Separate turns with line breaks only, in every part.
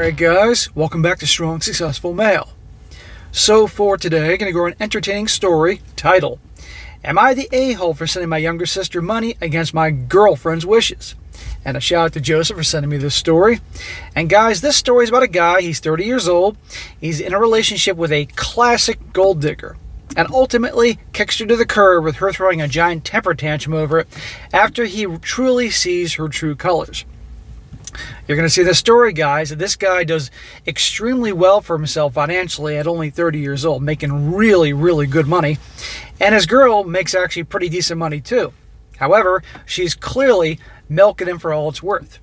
Alright guys, welcome back to Strong Successful Male. So for today, I'm going to go over an entertaining story titled, Am I the A-hole for sending my younger sister money against my girlfriend's wishes? And a shout out to Joseph for sending me this story. And guys, this story is about a guy, he's 30 years old, he's in a relationship with a classic gold digger, and ultimately kicks her to the curb with her throwing a giant temper tantrum over it after he truly sees her true colors. You're going to see the story, guys. This guy does extremely well for himself financially at only 30 years old, making really, really good money. And his girl makes actually pretty decent money too. However, she's clearly milking him for all it's worth.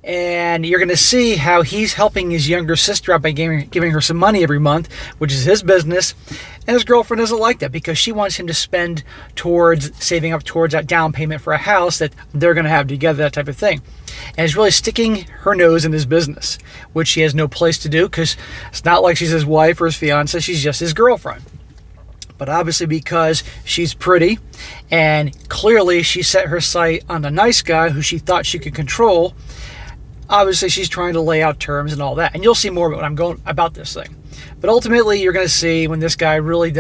And you're going to see how he's helping his younger sister out by giving her some money every month, which is his business. And his girlfriend doesn't like that because she wants him to spend towards saving up towards that down payment for a house that they're going to have together, that type of thing. And is really sticking her nose in his business, which she has no place to do because it's not like she's his wife or his fiance, she's just his girlfriend. But obviously because she's pretty and clearly she set her sight on a nice guy who she thought she could control, obviously she's trying to lay out terms and all that. And you'll see more about this thing. But ultimately, you're going to see when this guy really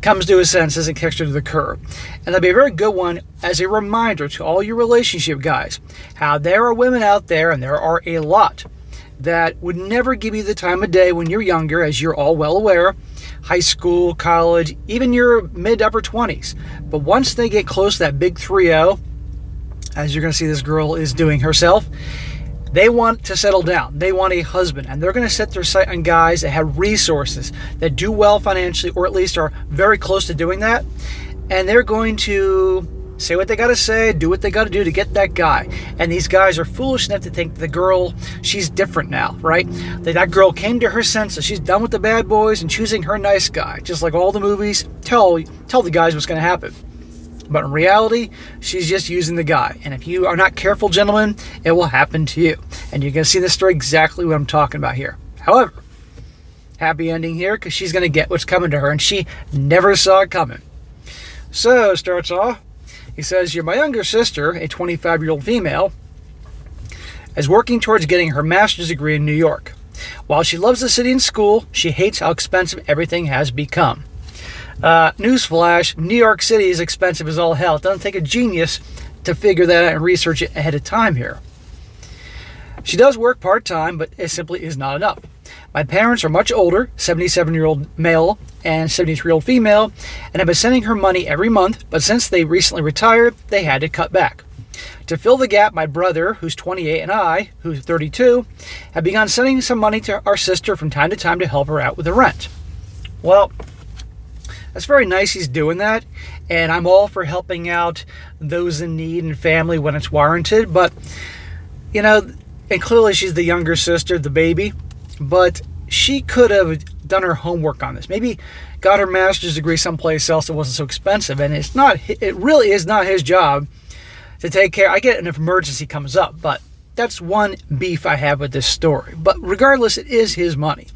comes to his senses and kicks her to the curb. And that'll be a very good one as a reminder to all your relationship guys, how there are women out there, and there are a lot, that would never give you the time of day when you're younger, as you're all well aware, high school, college, even your mid-upper 20s. But once they get close to that big 3-0, as you're going to see this girl is doing herself, they want to settle down. They want a husband. And they're going to set their sight on guys that have resources, that do well financially, or at least are very close to doing that. And they're going to say what they got to say, do what they got to do to get that guy. And these guys are foolish enough to think the girl, she's different now, right? That girl came to her senses. She's done with the bad boys and choosing her nice guy. Just like all the movies tell the guys what's going to happen. But in reality, she's just using the guy. And if you are not careful, gentlemen, it will happen to you. And you're going to see this story exactly what I'm talking about here. However, happy ending here because she's going to get what's coming to her. And she never saw it coming. So, starts off, he says, You're my younger sister, a 25-year-old female, is working towards getting her master's degree in New York. While she loves the city and school, she hates how expensive everything has become. Newsflash, New York City is expensive as all hell. It doesn't take a genius to figure that out and research it ahead of time here. She does work part-time, but it simply is not enough. My parents are much older, 77-year-old male and 73-year-old female, and have been sending her money every month, but since they recently retired, they had to cut back. To fill the gap, my brother, who's 28, and I, who's 32, have begun sending some money to our sister from time to time to help her out with the rent. Well, that's very nice he's doing that, and I'm all for helping out those in need and family when it's warranted, but, you know, and clearly she's the younger sister, the baby, but she could have done her homework on this. Maybe got her master's degree someplace else that wasn't so expensive, and it really is not his job to take care. I get it if an emergency comes up, but that's one beef I have with this story. But regardless, it is his money.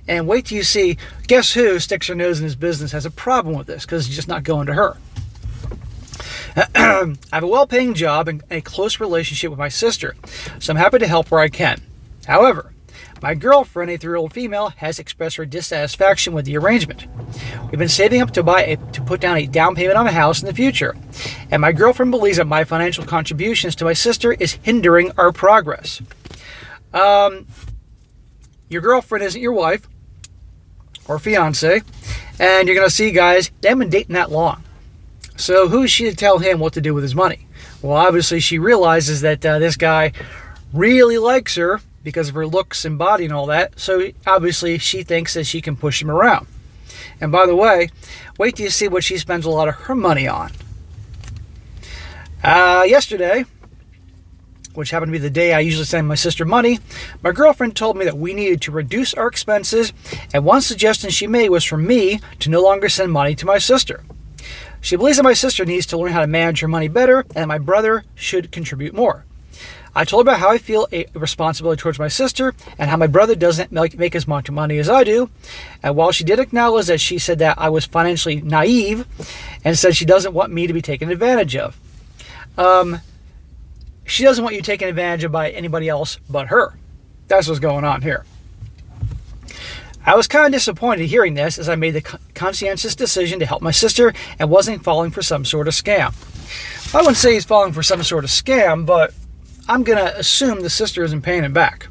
And wait till you see, guess who sticks her nose in his business has a problem with this because he's just not going to her. I have a well-paying job and a close relationship with my sister, so I'm happy to help where I can. However, my girlfriend, a 3-year-old female, has expressed her dissatisfaction with the arrangement. We've been saving up to put down a down payment on a house in the future, and my girlfriend believes that my financial contributions to my sister is hindering our progress. Your girlfriend isn't your wife or fiance, and you're going to see, guys, they haven't been dating that long. So who is she to tell him what to do with his money? Well, obviously she realizes that this guy really likes her because of her looks and body and all that. So obviously she thinks that she can push him around. And by the way, wait till you see what she spends a lot of her money on. Yesterday, which happened to be the day I usually send my sister money, my girlfriend told me that we needed to reduce our expenses, and one suggestion she made was for me to no longer send money to my sister. She believes that my sister needs to learn how to manage her money better, and my brother should contribute more. I told her about how I feel a responsibility towards my sister, and how my brother doesn't make as much money as I do. And while she did acknowledge that she said that I was financially naive, and said she doesn't want me to be taken advantage of. She doesn't want you taken advantage of by anybody else but her. That's what's going on here. I was kind of disappointed hearing this, as I made the conscientious decision to help my sister and wasn't falling for some sort of scam. I wouldn't say he's falling for some sort of scam, but I'm going to assume the sister isn't paying him back.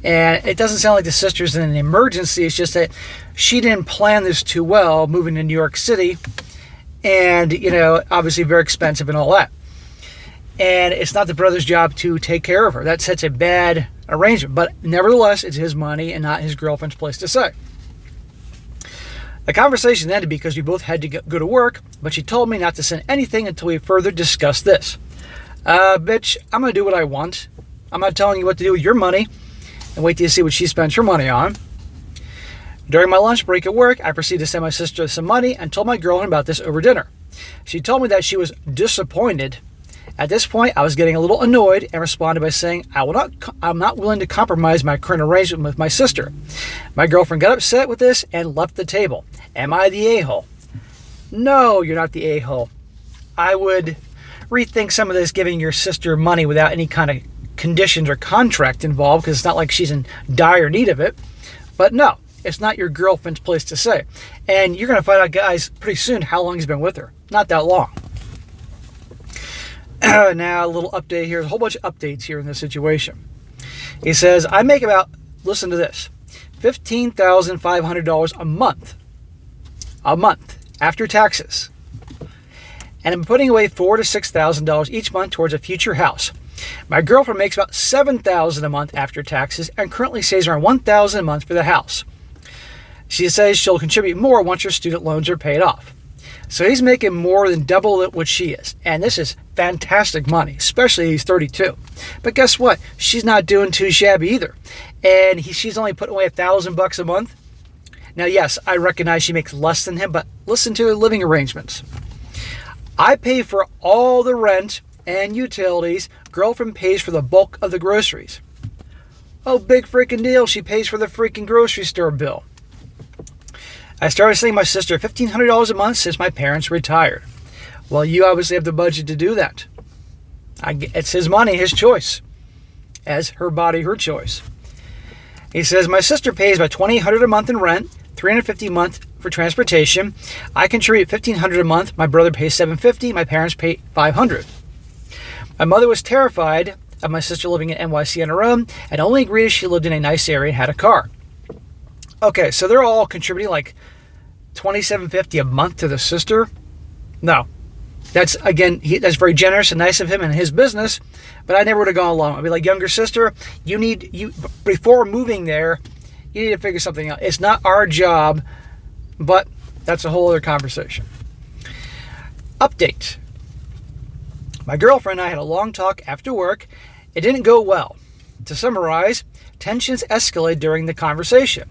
And it doesn't sound like the sister's in an emergency. It's just that she didn't plan this too well, moving to New York City. And, obviously very expensive and all that. And it's not the brother's job to take care of her. That sets a bad arrangement. But nevertheless, it's his money and not his girlfriend's place to say. The conversation ended because we both had to go to work, but she told me not to send anything until we further discussed this. Bitch, I'm going to do what I want. I'm not telling you what to do with your money, and wait till you see what she spends her money on. During my lunch break at work, I proceeded to send my sister some money and told my girlfriend about this over dinner. She told me that she was disappointed. At this point, I was getting a little annoyed and responded by saying, I'm not willing to compromise my current arrangement with my sister. My girlfriend got upset with this and left the table. Am I the a-hole? No, you're not the a-hole. I would rethink some of this, giving your sister money without any kind of conditions or contract involved, because it's not like she's in dire need of it. But no, it's not your girlfriend's place to say. And you're going to find out, guys, pretty soon how long he's been with her. Not that long. Now, a little update here. There's a whole bunch of updates here in this situation. He says, I make about, listen to this, $15,500 a month. A month after taxes. And I'm putting away $4,000 to $6,000 each month towards a future house. My girlfriend makes about $7,000 a month after taxes and currently saves around $1,000 a month for the house. She says she'll contribute more once her student loans are paid off. So he's making more than double what she is. And this is fantastic money, especially he's 32. But guess what? She's not doing too shabby either. And she's only putting away $1,000 a month. Now, yes, I recognize she makes less than him, but listen to her living arrangements. I pay for all the rent and utilities. Girlfriend pays for the bulk of the groceries. Oh, big freaking deal. She pays for the freaking grocery store bill. I started sending my sister $1,500 a month since my parents retired. Well, you obviously have the budget to do that. It's his money, his choice. As her body, her choice. He says, my sister pays about $2,800 a month in rent, $350 a month for transportation. I contribute $1,500 a month. My brother pays $750. My parents pay $500. My mother was terrified of my sister living in NYC on her own and only agreed if she lived in a nice area and had a car. Okay, so they're all contributing like $2,750 a month to the sister. No, that's that's very generous and nice of him and his business. But I never would have gone along. I'd be like, younger sister, you before moving there, you need to figure something out. It's not our job, but that's a whole other conversation. Update. My girlfriend and I had a long talk after work. It didn't go well. To summarize, tensions escalated during the conversation.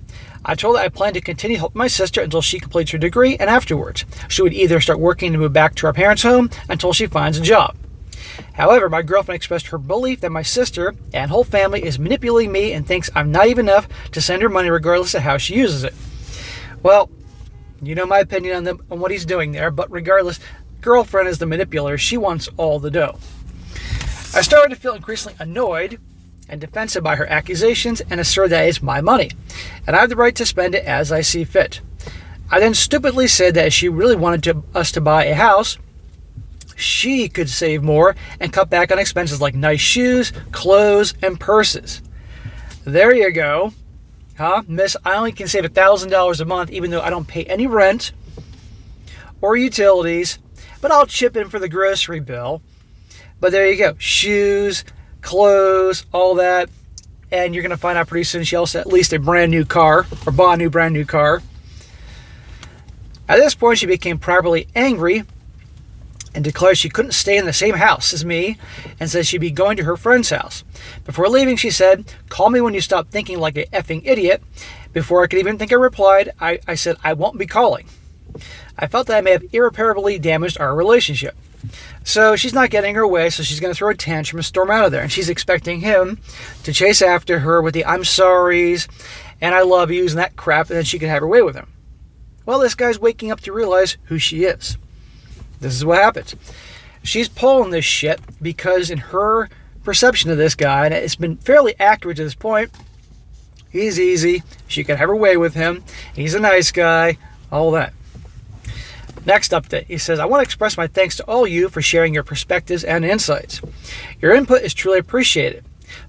I told her I planned to continue helping my sister until she completes her degree, and afterwards, she would either start working to move back to our parents' home until she finds a job. However, my girlfriend expressed her belief that my sister and whole family is manipulating me and thinks I'm naive enough to send her money regardless of how she uses it. Well, you know my opinion on what he's doing there, but regardless, girlfriend is the manipulator. She wants all the dough. I started to feel increasingly annoyed and defensive by her accusations and assert that it's my money, and I have the right to spend it as I see fit. I then stupidly said that if she really wanted us to buy a house, she could save more and cut back on expenses like nice shoes, clothes, and purses. There you go. Huh? Miss, I only can save $1,000 a month even though I don't pay any rent or utilities, but I'll chip in for the grocery bill. But there you go. Shoes, clothes, all that. And you're going to find out pretty soon she also at least a brand new car or bought a brand new car. At this point, she became properly angry and declared she couldn't stay in the same house as me and said she'd be going to her friend's house. Before leaving, she said, call me when you stop thinking like an effing idiot. Before I could even think I replied, I said, I won't be calling. I felt that I may have irreparably damaged our relationship. So she's not getting her way, so she's going to throw a tantrum and storm out of there. And she's expecting him to chase after her with the I'm sorries and I love yous and that crap, and then she can have her way with him. Well, this guy's waking up to realize who she is. This is what happens. She's pulling this shit because in her perception of this guy, and it's been fairly accurate to this point, He's easy. She can have her way with him. He's a nice guy. All that. Next update, he says, I want to express my thanks to all you for sharing your perspectives and insights. Your input is truly appreciated.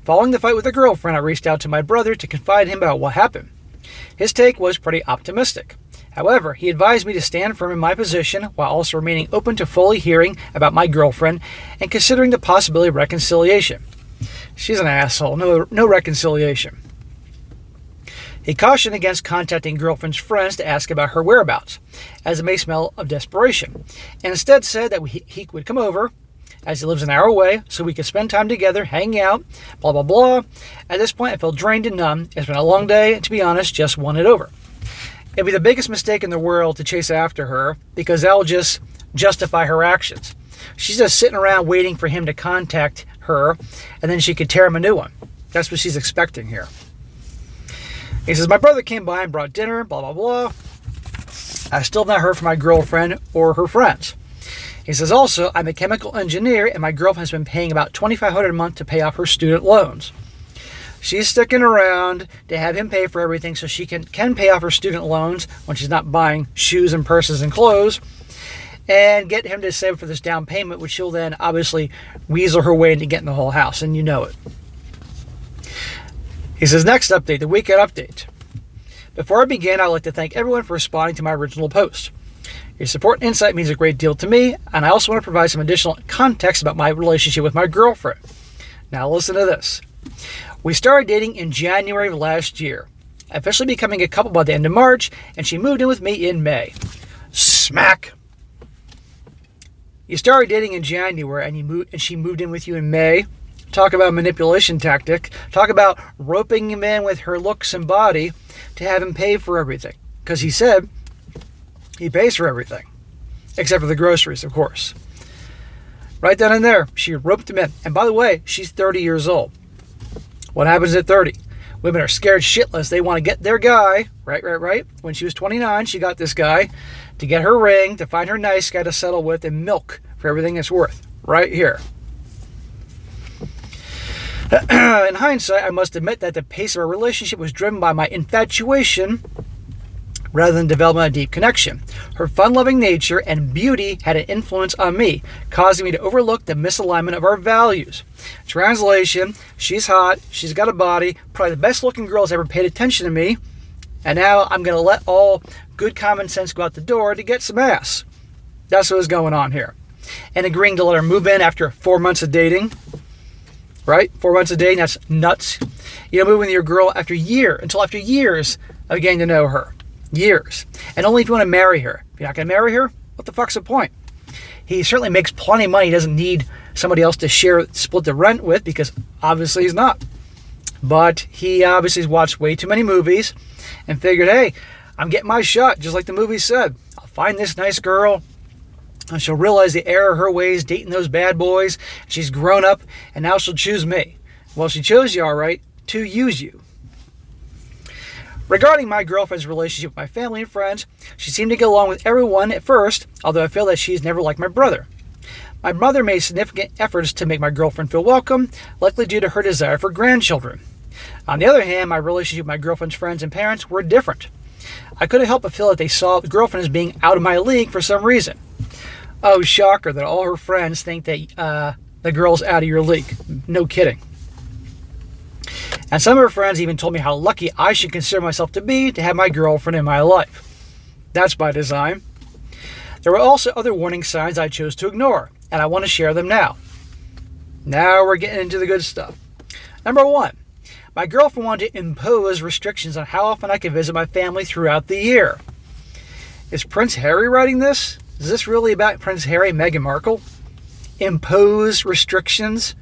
Following the fight with a girlfriend, I reached out to my brother to confide in him about what happened. His take was pretty optimistic. However, he advised me to stand firm in my position while also remaining open to fully hearing about my girlfriend and considering the possibility of reconciliation. She's an asshole. No reconciliation. He cautioned against contacting girlfriend's friends to ask about her whereabouts, as it may smell of desperation, and instead said that he would come over, as he lives an hour away, so we could spend time together, hanging out, blah, blah, blah. At this point, I felt drained and numb. It's been a long day, and to be honest, just want it over. It'd be the biggest mistake in the world to chase after her, because that'll just justify her actions. She's just sitting around waiting for him to contact her, and then she could tear him a new one. That's what she's expecting here. He says, my brother came by and brought dinner, blah, blah, blah. I still have not heard from my girlfriend or her friends. He says, also, I'm a chemical engineer, and my girlfriend has been paying about $2,500 a month to pay off her student loans. She's sticking around to have him pay for everything so she can pay off her student loans when she's not buying shoes and purses and clothes, and get him to save for this down payment, which she'll then obviously weasel her way into getting the whole house, and you know it. He says, next update, the weekend update. Before I begin, I'd like to thank everyone for responding to my original post. Your support and insight means a great deal to me, and I also want to provide some additional context about my relationship with my girlfriend. Now listen to this. We started dating in January of last year, officially becoming a couple by the end of March, and she moved in with me in May. Smack! You started dating in January, and she moved in with you in May. Talk about manipulation tactic. Talk about roping him in with her looks and body to have him pay for everything. Because he said he pays for everything. Except for the groceries, of course. Right then and there, she roped him in. And by the way, she's 30 years old. What happens at 30? Women are scared shitless. They want to get their guy. Right. When she was 29, she got this guy to get her ring, to find her nice guy to settle with, and milk for everything it's worth. Right here. In hindsight, I must admit that the pace of our relationship was driven by my infatuation rather than development of a deep connection. Her fun-loving nature and beauty had an influence on me, causing me to overlook the misalignment of our values. Translation, she's hot, she's got a body, probably the best-looking girl has ever paid attention to me, and now I'm going to let all good common sense go out the door to get some ass. That's what was going on here. And agreeing to let her move in after 4 months of dating. Right? 4 months a day, that's nuts. You don't move with your girl until after years of getting to know her. Years. And only if you want to marry her. If you're not going to marry her, what the fuck's the point? He certainly makes plenty of money. He doesn't need somebody else to split the rent with, because obviously he's not. But he obviously has watched way too many movies and figured, hey, I'm getting my shot, just like the movie said. I'll find this nice girl, and she'll realize the error of her ways dating those bad boys. She's grown up, and now she'll choose me. Well, she chose you all right to use you. Regarding my girlfriend's relationship with my family and friends, she seemed to get along with everyone at first, although I feel that she's never like my brother. My mother made significant efforts to make my girlfriend feel welcome, likely due to her desire for grandchildren. On the other hand, my relationship with my girlfriend's friends and parents were different. I couldn't help but feel that they saw the girlfriend as being out of my league for some reason. Oh, shocker that all her friends think that the girl's out of your league. No kidding. And some of her friends even told me how lucky I should consider myself to be to have my girlfriend in my life. That's by design. There were also other warning signs I chose to ignore, and I want to share them now. Now we're getting into the good stuff. Number 1, my girlfriend wanted to impose restrictions on how often I could visit my family throughout the year. Is Prince Harry writing this? Is this really about Prince Harry and Meghan Markle? Impose restrictions?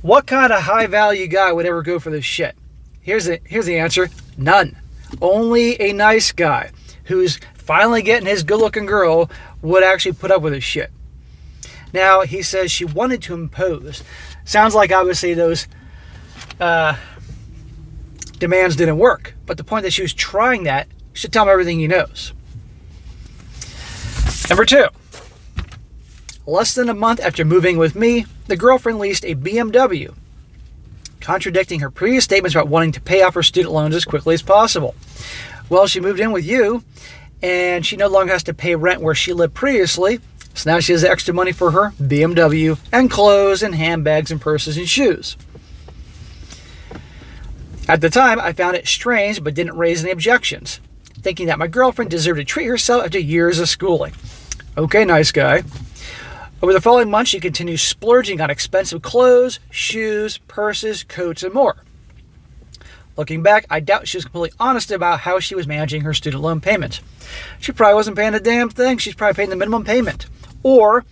What kind of high-value guy would ever go for this shit? Here's the answer. None. Only a nice guy who's finally getting his good-looking girl would actually put up with this shit. Now, he says she wanted to impose. Sounds like, obviously, those demands didn't work. But the point that she was trying that should tell him everything he knows. Number 2. Less than a month after moving with me, the girlfriend leased a BMW. contradicting her previous statements about wanting to pay off her student loans as quickly as possible. Well, she moved in with you, and she no longer has to pay rent where she lived previously, so now she has extra money for her BMW and clothes and handbags and purses and shoes. At the time, I found it strange but didn't raise any objections, thinking that my girlfriend deserved to treat herself after years of schooling. Okay, nice guy. Over the following months, she continued splurging on expensive clothes, shoes, purses, coats, and more. Looking back, I doubt she was completely honest about how she was managing her student loan payment. She probably wasn't paying a damn thing. She's probably paying the minimum payment. Or,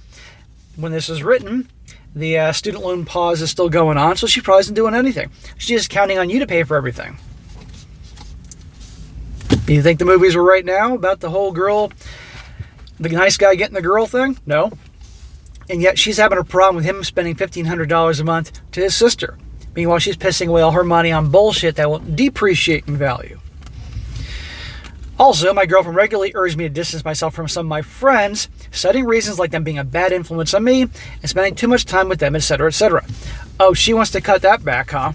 when this is written, the student loan pause is still going on, so she probably isn't doing anything. She's just counting on you to pay for everything. You think the movies were right now about the whole girl, the nice guy getting the girl thing? No. And yet she's having a problem with him spending $1,500 a month to his sister. Meanwhile, she's pissing away all her money on bullshit that will depreciate in value. Also, my girlfriend regularly urged me to distance myself from some of my friends, citing reasons like them being a bad influence on me and spending too much time with them, etc., etc. Oh, she wants to cut that back, huh?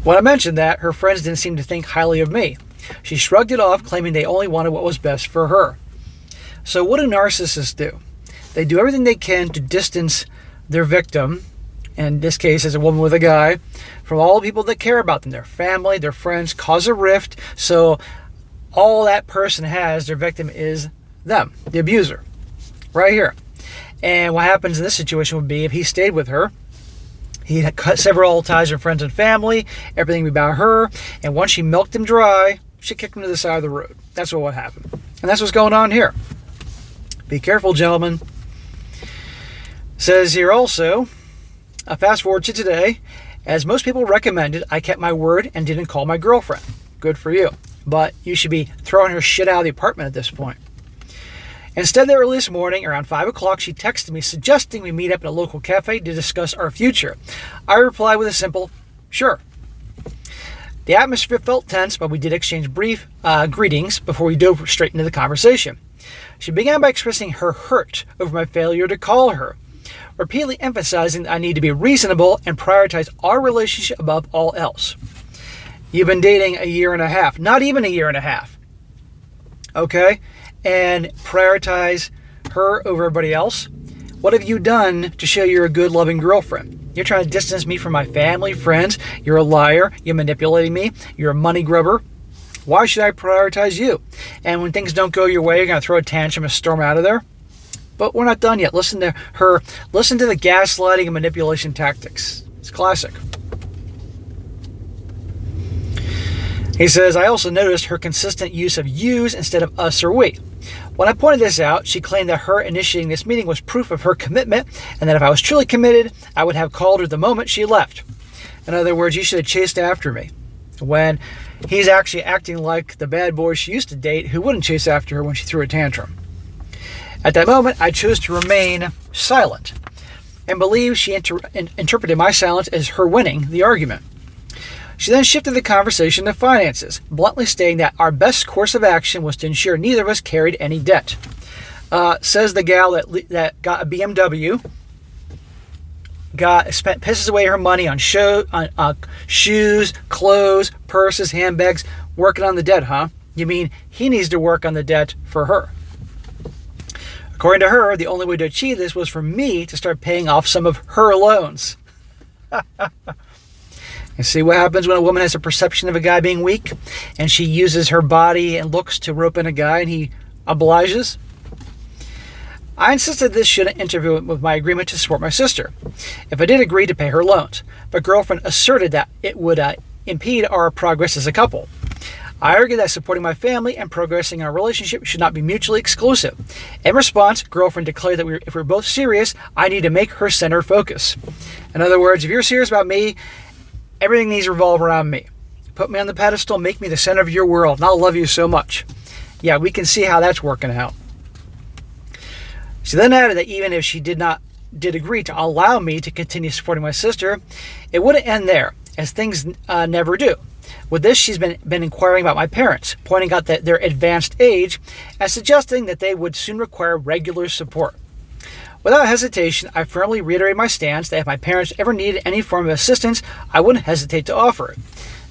When I mentioned that, her friends didn't seem to think highly of me. She shrugged it off, claiming they only wanted what was best for her. So what do narcissists do? They do everything they can to distance their victim, in this case as a woman with a guy, from all the people that care about them, their family, their friends, cause a rift, so all that person has, their victim, is them, the abuser, right here. And what happens in this situation would be if he stayed with her, he had cut several ties with friends and family, everything would be about her, and once she milked him dry, she kicked him to the side of the road. That's what would happen. And that's what's going on here. Be careful, gentlemen. Says here also, fast forward to today, as most people recommended, I kept my word and didn't call my girlfriend. Good for you. But you should be throwing her shit out of the apartment at this point. Instead, the earliest morning, around 5 o'clock, she texted me suggesting we meet up at a local cafe to discuss our future. I replied with a simple, sure. The atmosphere felt tense, but we did exchange brief greetings before we dove straight into the conversation. She began by expressing her hurt over my failure to call her, repeatedly emphasizing that I need to be reasonable and prioritize our relationship above all else. You've been dating a year and a half, not even a year and a half, okay? And prioritize her over everybody else? What have you done to show you're a good, loving girlfriend? You're trying to distance me from my family, friends. You're a liar. You're manipulating me. You're a money grubber. Why should I prioritize you? And when things don't go your way, you're going to throw a tantrum and storm out of there? But we're not done yet. Listen to her. Listen to the gaslighting and manipulation tactics. It's classic. He says, I also noticed her consistent use of yous instead of us or we. When I pointed this out, she claimed that her initiating this meeting was proof of her commitment, and that if I was truly committed, I would have called her the moment she left. In other words, you should have chased after me. When he's actually acting like the bad boy she used to date who wouldn't chase after her when she threw a tantrum. At that moment, I chose to remain silent and believe she interpreted my silence as her winning the argument. She then shifted the conversation to finances, bluntly stating that our best course of action was to ensure neither of us carried any debt. Says the gal that got a BMW, pisses away her money on shoes, clothes, purses, handbags, working on the debt, huh? You mean he needs to work on the debt for her? According to her, the only way to achieve this was for me to start paying off some of her loans. You see what happens when a woman has a perception of a guy being weak and she uses her body and looks to rope in a guy and he obliges? I insisted this shouldn't interfere with my agreement to support my sister if I did agree to pay her loans, but girlfriend asserted that it would impede our progress as a couple. I argued that supporting my family and progressing in our relationship should not be mutually exclusive. In response, girlfriend declared that if we're both serious, I need to make her center focus. In other words, if you're serious about me, everything needs to revolve around me. Put me on the pedestal, make me the center of your world, and I'll love you so much. Yeah, we can see how that's working out. She then added that even if she did agree to allow me to continue supporting my sister, it wouldn't end there, as things never do. With this, she's been inquiring about my parents, pointing out that their advanced age and suggesting that they would soon require regular support. Without hesitation, I firmly reiterated my stance that if my parents ever needed any form of assistance, I wouldn't hesitate to offer it.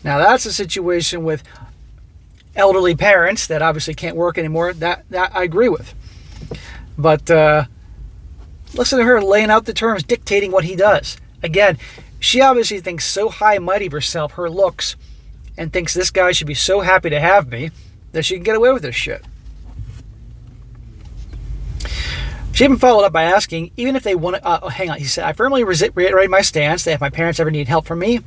Now, that's a situation with elderly parents that obviously can't work anymore. That I agree with. But listen to her laying out the terms, dictating what he does. Again, she obviously thinks so high and mighty of herself, her looks, and thinks this guy should be so happy to have me that she can get away with this shit. She even followed up by asking, even if they want to, hang on, he said, I firmly reiterate my stance that if my parents ever need help from me,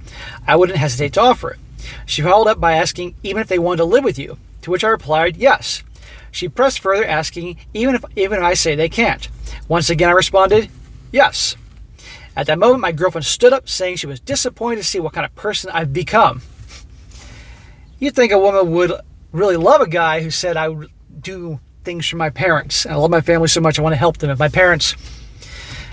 I wouldn't hesitate to offer it. She followed up by asking, even if they wanted to live with you, to which I replied, yes. She pressed further, asking, even if I say they can't. Once again, I responded, yes. At that moment, my girlfriend stood up, saying she was disappointed to see what kind of person I've become. You'd think a woman would really love a guy who said I would do things for my parents. I love my family so much, I want to help them. If my parents,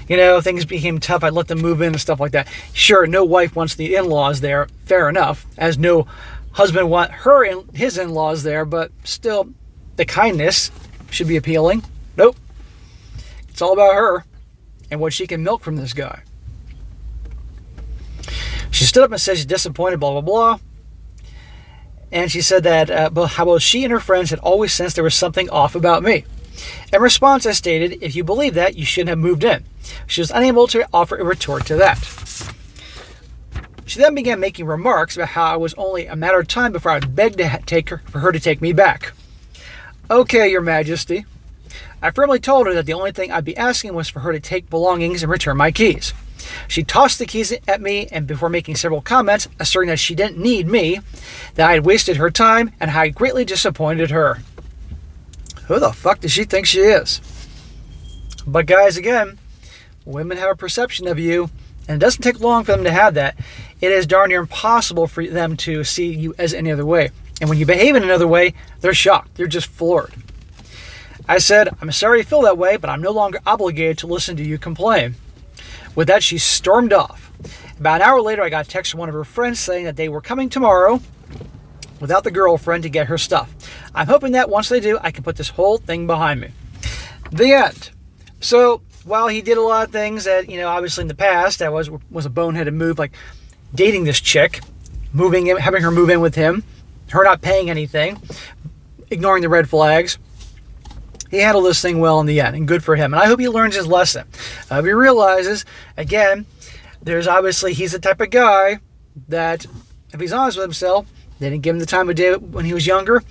things became tough, I'd let them move in and stuff like that. Sure, no wife wants the in-laws there, fair enough, as no husband want his in-laws there, but still, the kindness should be appealing. Nope. It's all about her and what she can milk from this guy. She stood up and said she's disappointed, blah, blah, blah. And she said that how both she and her friends had always sensed there was something off about me. In response, I stated, if you believe that, you shouldn't have moved in. She was unable to offer a retort to that. She then began making remarks about how it was only a matter of time before I would beg for her to take me back. Okay, Your Majesty. I firmly told her that the only thing I'd be asking was for her to take belongings and return my keys. She tossed the keys at me, and before making several comments, asserting that she didn't need me, that I had wasted her time, and how I greatly disappointed her. Who the fuck does she think she is? But guys, again, women have a perception of you, and it doesn't take long for them to have that. It is darn near impossible for them to see you as any other way. And when you behave in another way, they're shocked. They're just floored. I said, I'm sorry you feel that way, but I'm no longer obligated to listen to you complain. With that, she stormed off. About an hour later, I got a text from one of her friends saying that they were coming tomorrow without the girlfriend to get her stuff. I'm hoping that once they do, I can put this whole thing behind me. The end. So, while he did a lot of things that, obviously in the past, that was a boneheaded move, like dating this chick, having her move in with him, her not paying anything, ignoring the red flags. He handled this thing well in the end, and good for him. And I hope he learns his lesson. I hope he realizes, again, he's the type of guy that, if he's honest with himself, they didn't give him the time of day when he was younger,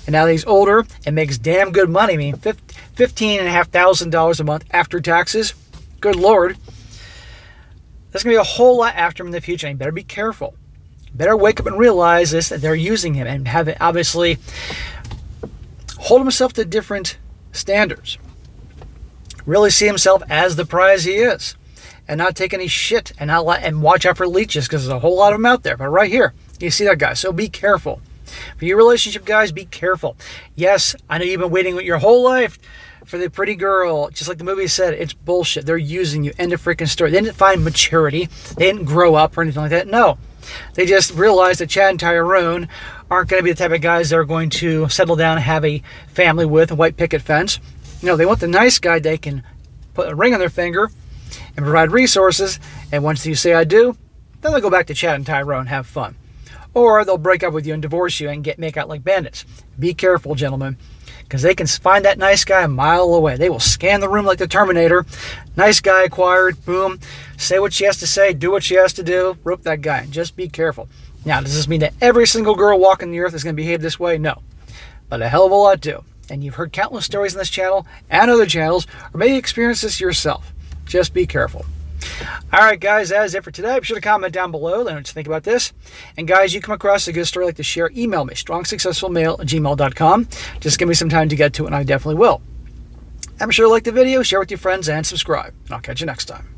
and now that he's older and makes damn good money. I mean, $15,500 a month after taxes. Good Lord. There's going to be a whole lot after him in the future, and he better be careful. Better wake up and realize this, that they're using him, and have it obviously hold himself to different standards. Really see himself as the prize he is, and not take any shit, and watch out for leeches, because there's a whole lot of them out there. But right here, you see that guy. So be careful. For your relationship, guys, be careful. Yes, I know you've been waiting your whole life for the pretty girl. Just like the movie said, it's bullshit. They're using you. End of freaking story. They didn't find maturity. They didn't grow up or anything like that. No. They just realized that Chad and Tyrone aren't going to be the type of guys that are going to settle down and have a family with a white picket fence. They want the nice guy they can put a ring on their finger and provide resources. And once you say I do, then they'll go back to Chad and Tyrone and have fun. Or they'll break up with you and divorce you and make out like bandits. Be careful, gentlemen, because they can find that nice guy a mile away. They will scan the room like the Terminator. Nice guy acquired, boom. Say what she has to say, do what she has to do, rope that guy. Just be careful. Now, does this mean that every single girl walking the earth is going to behave this way? No. But a hell of a lot do. And you've heard countless stories on this channel and other channels, or maybe experienced this yourself. Just be careful. Alright guys, that is it for today. Be sure to comment down below. Let me know what you think about this. And guys, you come across a good story like to share, email me, strongsuccessfulmale@gmail.com. Just give me some time to get to it, and I definitely will. And be sure to like the video, share with your friends, and subscribe. And I'll catch you next time.